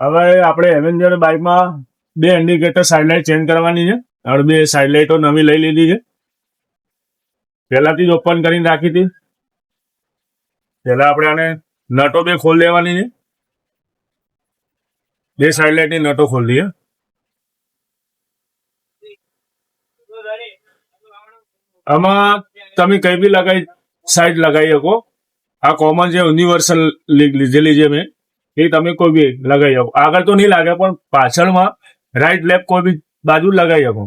હવે આપણે એવેન્જર બાઇકમાં 2 ઇન્ડિકેટર સાઇડ લાઇટ ચેન્જ કરવાની છે. આપણે 2 સાઇડ લાઇટો નવી લઈ લીધી છે. પહેલાથી જ ઓપન કરીને રાખી હતી. પહેલા આપણે આને નટો 2 ખોલી દેવાની છે. 2 સાઇડ લાઇટની નટો ખોલી દઈએ. આમાં તમે કઈ બી સાઇડ લગાવી શકો. આ કોમન છે, યુનિવર્સલ લીધેલી છે મેં. એ તમે કોઈ બી લગાવી શકો. આગળ તો નહીં લાગે, પણ પાછળમાં રાઈટ લેફ્ટ કોઈ બી બાજુ લગાવી શકો.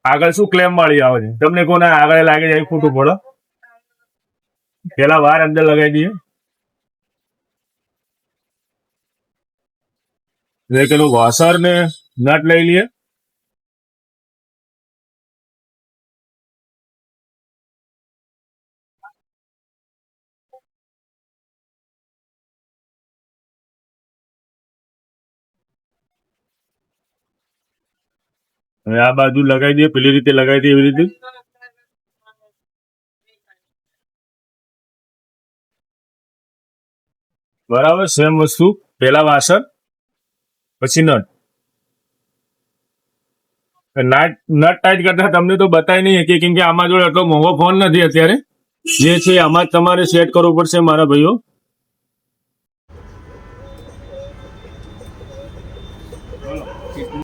આગળ શું ક્લેમ વાળી આવે છે, તમને કોને આગળ લાગે જાય ખોટું પડે. પેલા વાર અંદર લગાવી દઈએ. પેલું વોશર ને નટ લઈ લઈએ. હવે આ બાજુ લગાવી દઈએ, પેલી રીતે લગાવી દઈએ, એવી રીતે. બરાબર, સેમ વસ્તુ. પેલા વાસર, પછી નટ ટાઈટ કરતા તમને તો બતાવી નહીં કે કેમ કે આમાં જોડે એટલો મોંઘો ફોન નથી અત્યારે. જે છે આમાં જ તમારે સેટ કરવું પડશે મારા ભાઈઓ.